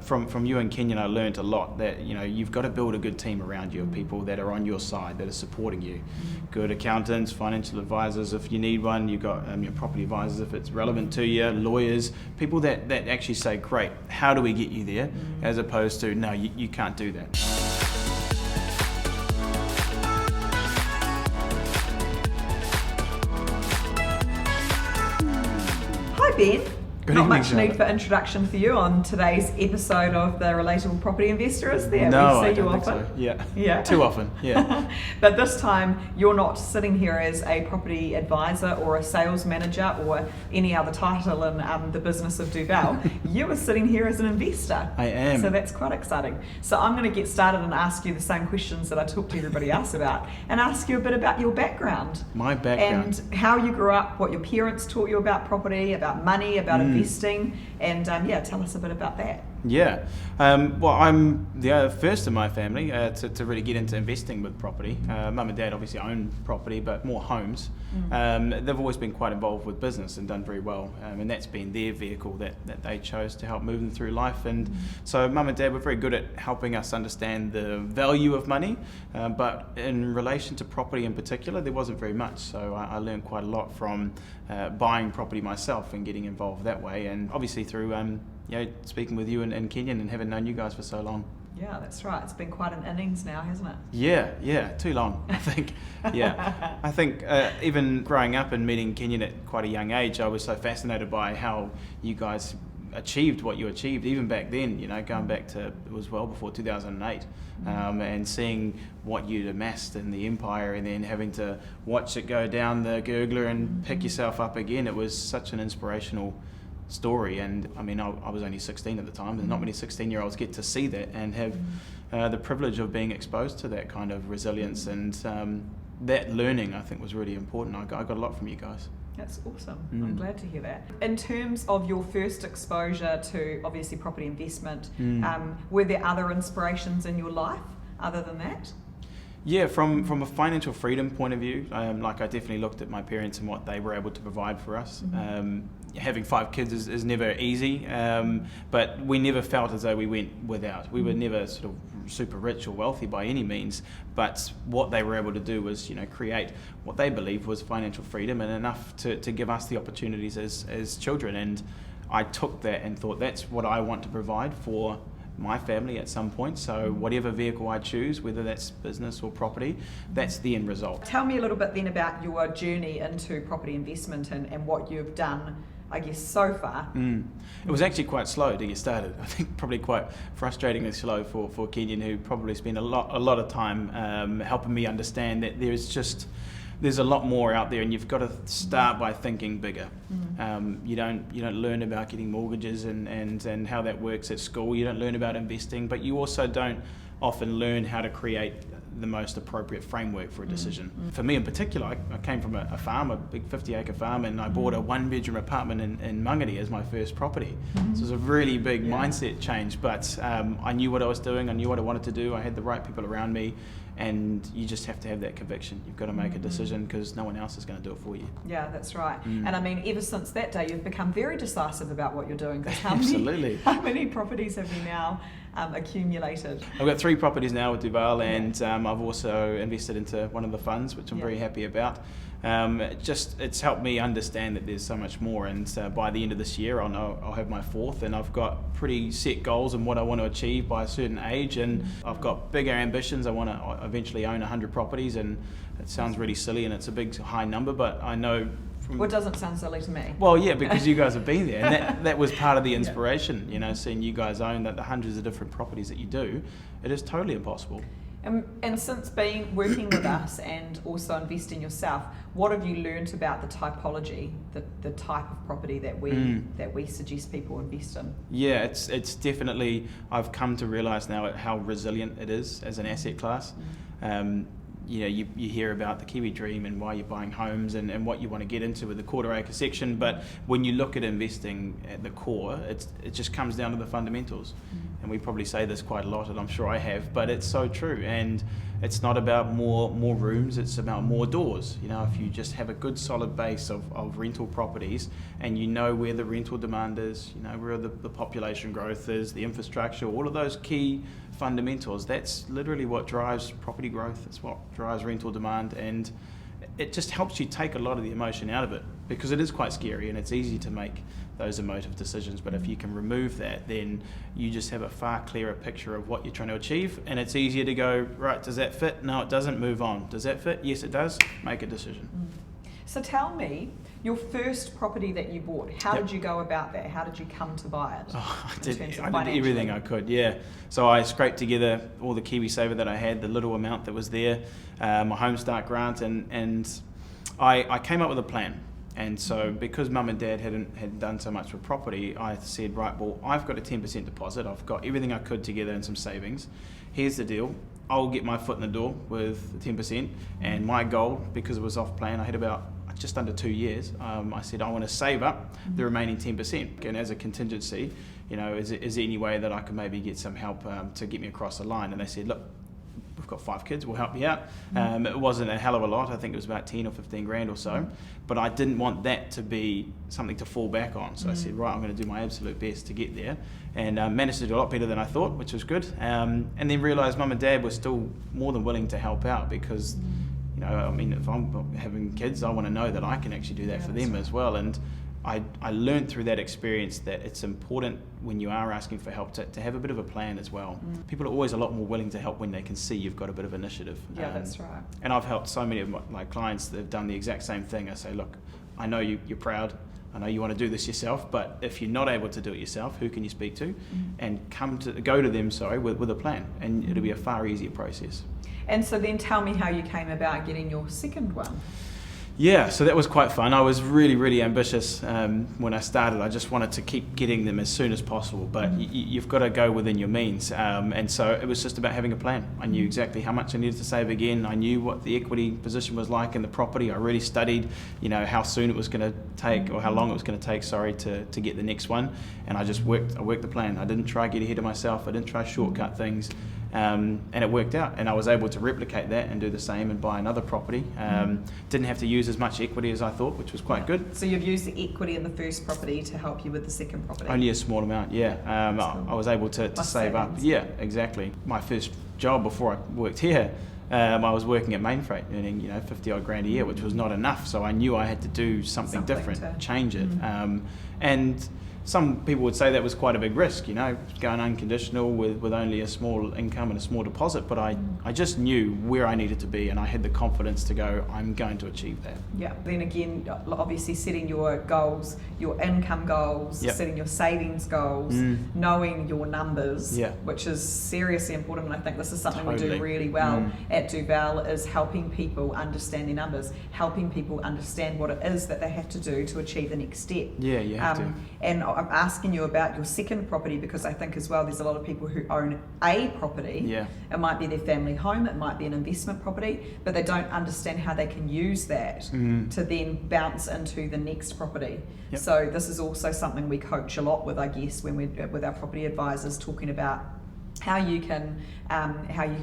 From you and Kenyon, I learned a lot that you've got to build a good team around you of people that are on your side, that are supporting you. Good accountants, financial advisors if you need one. You've got your property advisors if it's relevant to you, lawyers, people that actually say, great, how do we get you there? As opposed to, no, you can't do that. Hi Ben. Good Not evening, much Charlotte. need for introduction for you on today's episode of the Relatable Property Investor, is there? No, We I see you don't think often. so. Yeah. Yeah. Too often, yeah. But this time you're not sitting here as a property advisor or a sales manager or any other title in the business of Duval. You are sitting here as an investor. I am. So that's quite exciting. So I'm going to get started and ask you the same questions that I talk to everybody else about, and ask you a bit about your background. My background. And how you grew up, what your parents taught you about property, about money, about investing, and tell us a bit about that. Yeah, well, I'm the first in my family to really get into investing with property. Mum and Dad obviously own property, but more homes. They've always been quite involved with business and done very well, and that's been their vehicle that they chose to help move them through life. And so Mum and Dad were very good at helping us understand the value of money, but in relation to property in particular, there wasn't very much. So I learned quite a lot from buying property myself and getting involved that way, and obviously through speaking with you and Kenyon and having known you guys for so long. Yeah, that's right. It's been quite an innings now, hasn't it? Yeah, too long, I think. Yeah, I think even growing up and meeting Kenyon at quite a young age, I was so fascinated by how you guys achieved what you achieved, even back then, going back to, it was well before 2008, and seeing what you'd amassed in the empire and then having to watch it go down the gurgler and pick yourself up again. It was such an inspirational story, and I mean, I was only 16 at the time, and not many 16-year-olds get to see that and have the privilege of being exposed to that kind of resilience, and that learning, I think, was really important. I got a lot from you guys. That's awesome. I'm glad to hear that. In terms of your first exposure to obviously property investment, were there other inspirations in your life other than that? Yeah, from a financial freedom point of view, I definitely looked at my parents and what they were able to provide for us. Having 5 kids is never easy, but we never felt as though we went without. We were never sort of super rich or wealthy by any means, but what they were able to do was, create what they believed was financial freedom and enough to give us the opportunities as children. And I took that and thought, that's what I want to provide for my family at some point. So whatever vehicle I choose, whether that's business or property, that's the end result. Tell me a little bit then about your journey into property investment and what you've done, I guess, so far. It was actually quite slow to get started. I think probably quite frustratingly slow for Kenyon, who probably spent a lot of time helping me understand that there's a lot more out there, and you've got to start by thinking bigger. You don't learn about getting mortgages and how that works at school. You don't learn about investing, but you also don't often learn how to create the most appropriate framework for a decision. For me in particular, I came from a farm, a big 50-acre farm, and I bought a 1-bedroom apartment in Mangere as my first property. So it was a really big mindset change, but I knew what I was doing, I knew what I wanted to do, I had the right people around me, and you just have to have that conviction. You've got to make a decision because no one else is going to do it for you. Yeah, that's right. And I mean, ever since that day, you've become very decisive about what you're doing. How many properties have you now accumulated? I've got 3 properties now with Duval, and I've also invested into one of the funds, which I'm very happy about. It's helped me understand that there's so much more, and by the end of this year I'll have my 4th, and I've got pretty set goals in what I want to achieve by a certain age, and I've got bigger ambitions. I want to eventually own 100 properties, and it sounds really silly and it's a big high number, but I know What doesn't sound silly to me. Well, yeah, because you guys have been there, and that was part of the inspiration, seeing you guys own the hundreds of different properties that you do. It is totally impossible. And since working with us and also investing yourself, what have you learnt about the typology, the type of property that we suggest people invest in? Yeah, it's definitely, I've come to realise now how resilient it is as an asset class. you hear about the Kiwi dream and why you're buying homes and what you want to get into with the quarter acre section, but when you look at investing at the core, it just comes down to the fundamentals. And we probably say this quite a lot, and I'm sure I have, but it's so true. And it's not about more rooms, it's about more doors. If you just have a good solid base of rental properties, and you know where the rental demand is, where the population growth is, the infrastructure, all of those key fundamentals, that's literally what drives property growth. It's what drives rental demand, and it just helps you take a lot of the emotion out of it, because it is quite scary and it's easy to make those emotive decisions. But if you can remove that, then you just have a far clearer picture of what you're trying to achieve, and it's easier to go, right, does that fit? No, it doesn't. Move on. Does that fit? Yes, it does. Make a decision. So tell me, your first property that you bought, how did you go about that? How did you come to buy it? I did everything I could, yeah. So I scraped together all the KiwiSaver that I had, the little amount that was there, my Homestart grant, and I came up with a plan. And so because mum and dad hadn't done so much with property, I said, right, well, I've got a 10% deposit. I've got everything I could together and some savings. Here's the deal. I'll get my foot in the door with 10%. And my goal, because it was off plan, I had about just under 2 years, I said, I want to save up the remaining 10%. And as a contingency, is there any way that I could maybe get some help to get me across the line? And they said, look, we've got 5 kids, we'll help you out. It wasn't a hell of a lot. I think it was about 10 or 15 grand or so. But I didn't want that to be something to fall back on. So I said, right, I'm going to do my absolute best to get there. And managed to do a lot better than I thought, which was good. And then realised mum and dad were still more than willing to help out, because if I'm having kids, I want to know that I can actually do that for them as well. And I learned through that experience that it's important when you are asking for help to have a bit of a plan as well. People are always a lot more willing to help when they can see you've got a bit of initiative. Yeah, that's right. And I've helped so many of my clients that have done the exact same thing. I say, look, I know you're proud. I know you want to do this yourself, but if you're not able to do it yourself, who can you speak to? And go to them with a plan, and it'll be a far easier process. And so then tell me how you came about getting your second one. Yeah, so that was quite fun. I was really, really ambitious when I started. I just wanted to keep getting them as soon as possible, but you've got to go within your means. And so it was just about having a plan. I knew exactly how much I needed to save again. I knew what the equity position was like in the property. I really studied, how soon it was going to take, or how long it was going to take, to get the next one. And I just worked the plan. I didn't try to get ahead of myself. I didn't try to shortcut things. And it worked out, and I was able to replicate that and do the same and buy another property. Didn't have to use as much equity as I thought, which was quite good. So you've used the equity in the first property to help you with the second property? Only a small amount, yeah. Cool. I was able to save up. Yeah, exactly. My first job before I worked here, I was working at Mainfreight, earning 50 odd grand a year, which was not enough. So I knew I had to do something different, change it. And some people would say that was quite a big risk, going unconditional with only a small income and a small deposit, but I just knew where I needed to be, and I had the confidence to go, I'm going to achieve that. Yeah, then again, obviously setting your goals, your income goals, setting your savings goals, knowing your numbers, which is seriously important, and I think this is something we do really well at Duval, is helping people understand their numbers, helping people understand what it is that they have to do to achieve the next step. Yeah, you have to. And I'm asking you about your second property because I think as well there's a lot of people who own a property. Yeah. It might be their family home, it might be an investment property, but they don't understand how they can use that to then bounce into the next property. Yep. So this is also something we coach a lot with, I guess, when we're with our property advisors, talking about how you can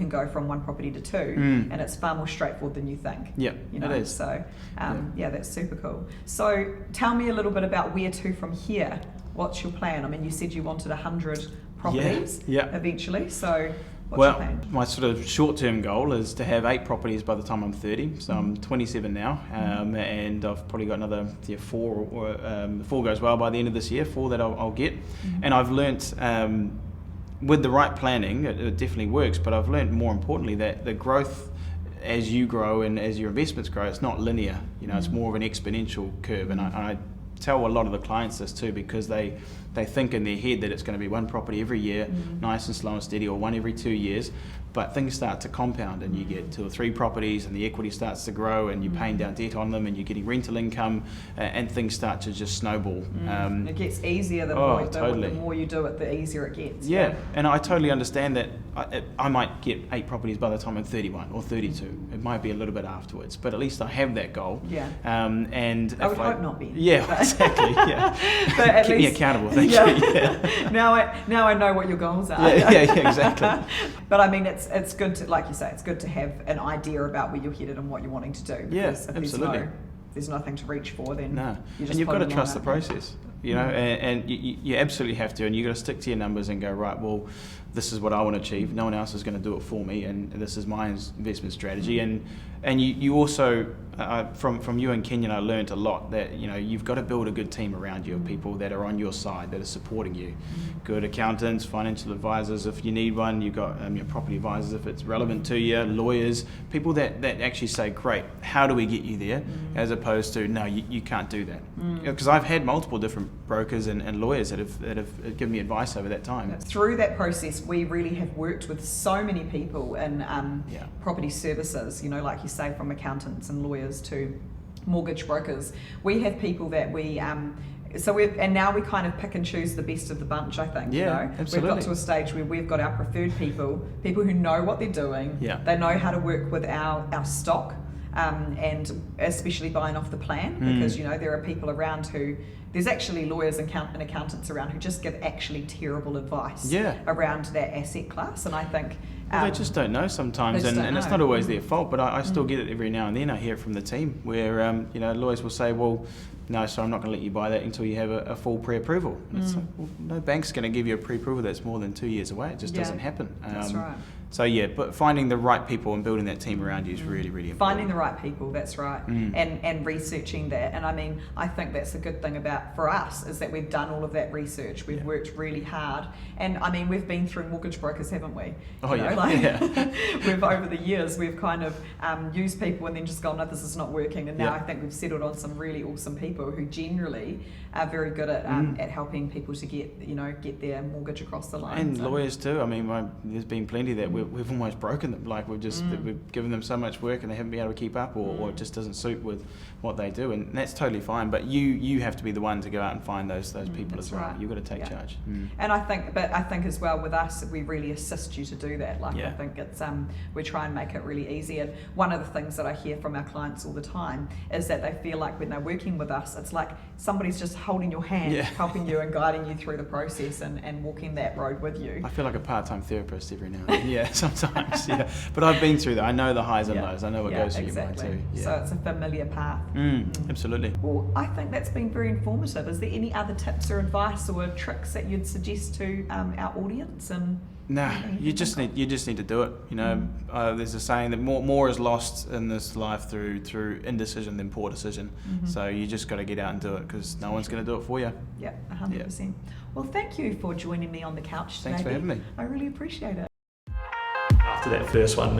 go from one property to two, and it's far more straightforward than you think. Yeah, it is. So that's super cool. So tell me a little bit about where to from here. What's your plan? I mean, you said you wanted 100 properties eventually. So what's your plan? My sort of short-term goal is to have 8 properties by the time I'm 30. So I'm 27 now, and I've probably got another 4, or if all goes well by the end of this year, 4 that I'll get. And I've learnt with the right planning, it definitely works, but I've learned more importantly that the growth as you grow and as your investments grow, it's not linear. It's more of an exponential curve. And I tell a lot of the clients this too, because they they think in their head that it's going to be one property every year, nice and slow and steady, or one every 2 years. But things start to compound, and you get 2 or 3 properties, and the equity starts to grow, and you're paying down debt on them, and you're getting rental income, and things start to just snowball. It gets easier the more you do it, the easier it gets. Yeah, and I totally understand that. I might get 8 properties by the time I'm 31 or 32. It might be a little bit afterwards, but at least I have that goal. Yeah. And I would hope not be. Yeah, exactly. Yeah. But Keep me accountable. Thank you. Yeah. Now I know what your goals are. Yeah, exactly. But I mean, it's good to, like you say, it's good to have an idea about where you're headed and what you're wanting to do. Because if absolutely. There's nothing to reach for, then no. You just and you've got to trust the process, you know, and you absolutely have to, and you've got to stick to your numbers and go, right, well, this is what I want to achieve. No one else is going to do it for me, and this is my investment strategy. And you also, from you and Kenyon, I learned a lot that, you know, you've got to build a good team around you of people that are on your side, that are supporting you. Good accountants, financial advisors if you need one. You've got your property advisors if it's relevant to you, lawyers, people that actually say, great, how do we get you there? As opposed to, no, you can't do that. Because I've had multiple different brokers and lawyers that have given me advice over that time. Through that process, we really have worked with so many people in property services, you know, like you say, from accountants and lawyers to mortgage brokers. We have people that we and now we kind of pick and choose the best of the bunch, I think. Yeah, you know? absolutely. We've got to a stage where we've got our preferred people who know what they're doing. Yeah. They know how to work with our stock, and especially buying off the plan, because, you know, there are people around who, there's actually lawyers and accountants around who just give actually terrible advice around that asset class, and I think they just don't know sometimes, and it's not always their fault, but I still get it every now and then. I hear it from the team where you know, lawyers will say, well, no, so I'm not going to let you buy that until you have a full pre-approval. And it's like, well, no bank's going to give you a pre-approval that's more than 2 years away. It just doesn't happen. That's right. So yeah, but finding the right people and building that team around you is really, really important. Finding the right people, that's right, and researching that. And I mean, I think that's a good thing for us is that we've done all of that research. We've worked really hard, and I mean, we've been through mortgage brokers, haven't we? We've over the years we've kind of used people and then just gone, no, this is not working. And now I think we've settled on some really awesome people who generally are very good at helping people to get their mortgage across the line. And lawyers too. I mean, there's been plenty that we've almost broken them. Like we've given them so much work and they haven't been able to keep up, or it just doesn't suit with what they do, and that's totally fine. But you have to be the one to go out and find those people as well. Right. You've got to take charge. And I think as well with us, we really assist you to do that. I think it's we try and make it really easy. And one of the things that I hear from our clients all the time is that they feel like when they're working with us, it's like somebody's just holding your hand, helping you and guiding you through the process and walking that road with you. I feel like a part-time therapist every now and then. Yeah, sometimes. Yeah, but I've been through that. I know the highs and lows. I know what goes through your mind too. Yeah. So it's a familiar path. Absolutely. Well, I think that's been very informative. Is there any other tips or advice or tricks that you'd suggest to our audience? And you just need to do it. You know, there's a saying that more is lost in this life through indecision than poor decision. So you just got to get out and do it, because no one's going to do it for you. Yeah, 100%. Well, thank you for joining me on the couch today. Thanks for having me. I really appreciate it. After that first one,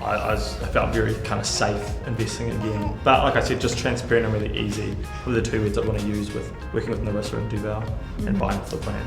I felt very kind of safe investing again. But like I said, just transparent and really easy were the 2 words I want to use with working with Narissa and Duval and buying off the plan.